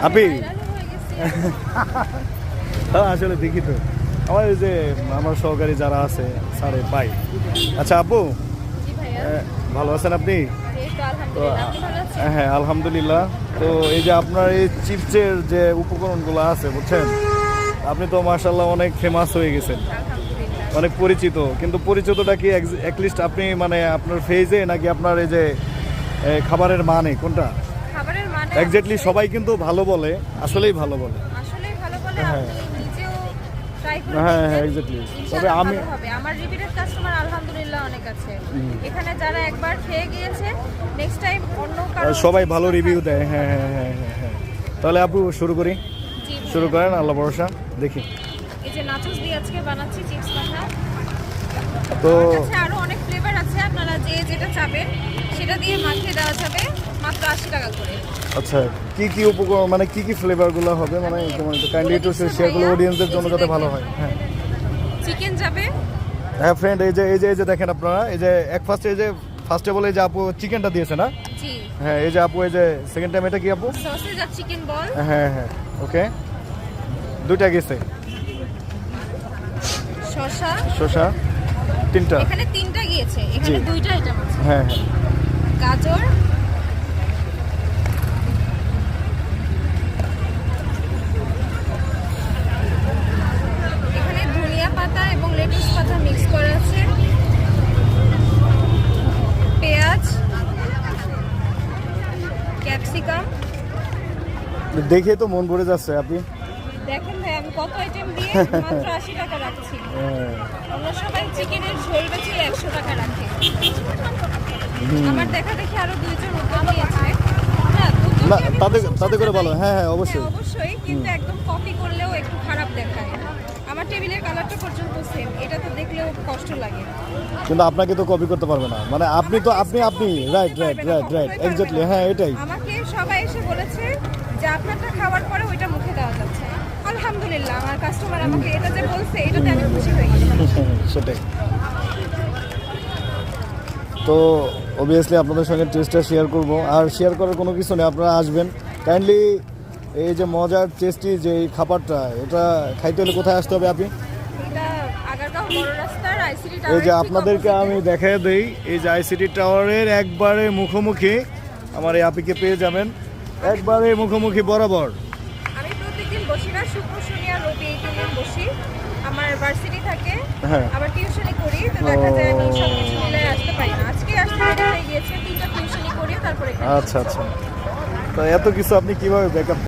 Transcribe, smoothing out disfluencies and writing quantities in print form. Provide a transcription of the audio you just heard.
আপনি হ্যাঁ আসলে দেখি তো আমার এই যে আমার সহকারী যারা আছে স্যারে পাই। আচ্ছা আপু, ভালো আছেন আপনি? তো হ্যাঁ আলহামদুলিল্লাহ। তো এই যে আপনার এই চিপসের যে উপকরণগুলো আছে বুঝছেন, আপনি তো মাশাআল্লাহ অনেক ফেমাস হয়ে গেছেন, অনেক পরিচিত। কিন্তু পরিচিতটা কি অ্যাটলিস্ট আপনি মানে আপনার ফেজে নাকি আপনার এই যে খাবারের মানে কোনটা? খাবারের মানে এক্স্যাক্টলি সবাই কিন্তু ভালো বলে, আসলেই ভালো বলে। আসলেই ভালো বলে, হ্যাঁ। আপনি নিজেও ট্রাই করে হ্যাঁ দেখবেন। হ্যাঁ এক্স্যাক্টলি। তবে ইনশাআল্লাহ আমি ভালো হবে। আমার রিপিটেড কাস্টমার আলহামদুলিল্লাহ অনেক আছে। এখানে যারা একবার খেয়ে গিয়েছে নেক্সট টাইম অন্য কারো সবাই ভালো রিভিউ দেয়। হ্যাঁ হ্যাঁ হ্যাঁ হ্যাঁ হ্যাঁ। তাহলে আপু শুরু করি। জি শুরু করেন, আল্লাহ ভরসা, দেখি। এই যে নাচোস দিয়ে আজকে বানাচ্ছি চিপস মাখা। তো আমার কাছে আরো অনেক ফ্লেভার আছে, আপনারা যে যেটা চাবেন সেটা দিয়ে মাখিয়ে দেওয়া যাবে মাত্র 80 টাকা করে। আচ্ছা কি কি উপকরণ মানে কি কি ফ্লেভারগুলো হবে মানে তোমার একটু কাইন্ডলি একটু শেয়ার করলে অডিয়েন্সের জন্য যাতে ভালো হয়। হ্যাঁ চিকেন যাবে। হ্যাঁ ফ্রেন্ড, এই যে দেখেন আপনারা, এই যে ফার্স্টে বলে এই যে আপু চিকেনটা দিয়েছে না? জি। হ্যাঁ এই যে আপু, এই যে সেকেন্ড টাইম এটা কি আপু? সসেজ আর চিকেন বল। হ্যাঁ হ্যাঁ ওকে, দুইটা গেছে। শসা তিনটা। এখানে তিনটা গিয়েছে, এখানে দুইটা আইটেম আছে। হ্যাঁ হ্যাঁ গাজর, এখানে ধনিয়া পাতা এবং লেটুস পাতা মিক্স করা আছে, পেঁয়াজ, ক্যাপসিকাম। দেখে তো মন ভরে যাচ্ছে। আপনি দেখেন ভাই আমি কত আইটেম দিয়ে মাত্র 80 টাকা রাখছি। হ্যাঁ। অন্য সবাই চিকেনের ঝোল বেচে 100 টাকা রাখে। আমার দেখা দেখি আরো দুইজন উদ্যোগ নিয়েছে। না তাদের করে ভালো। হ্যাঁ হ্যাঁ অবশ্যই অবশ্যই, কিন্তু একদম কপি করলেও একটু খারাপ দেখায়। আমার টেবিলের কালারটা পর্যন্ত সেম, এটা তো দেখলেও কষ্ট লাগে। কিন্তু আপনাকে তো কপি করতে পারবে না, মানে আপনি তো আপনি রাইট এক্স্যাক্টলি। হ্যাঁ এটাই আমাকে সবাই এসে বলেছে যে আপনারটা খাওয়ার পরে ওইটা মুখে দেওয়া যাচ্ছে। আলহামদুলিল্লাহ আমার কাস্টমার আমাকে এটা যে বলছে এটাতে আমি খুশি হয়ে গেছি। সেটাই। তো অবভিয়াসলি আপনাদের সঙ্গে টেস্টটা শেয়ার করব, আর শেয়ার করার কোনো কিছু নেই, আপনারা আসবেন কাইন্ডলি। এই যে মজার টেস্টি যে এই খাবারটা, এটা খাইতে হলে কোথায় আসতে হবে আপনি? এটা আগারগাঁও বড় রাস্তার আইসিডি টাওয়ার। এই যে আপনাদেরকে আমি দেখাই দেই, এই যে আইসিটি টাওয়ারের একবারে মুখোমুখি আমার এই আপিকে পেয়ে যাবেন, একবারে মুখোমুখি বরাবর। আমি প্রতিদিন বসি না, শুক্র শনি আর রবি এই 3 দিন বসি। আমার ভার্সিটি থাকে, হ্যাঁ। আবার টিউশনি করি, তো দেখা যায় আমি সবকিছু মিলাই আসতে পারি না। আজকে আসতে লেট হয়ে গিয়েছে, 3টা টিউশনি করি তারপরে এখানে। আচ্ছা আচ্ছা, তো এত কিছু আপনি কিভাবে ব্যাকআপ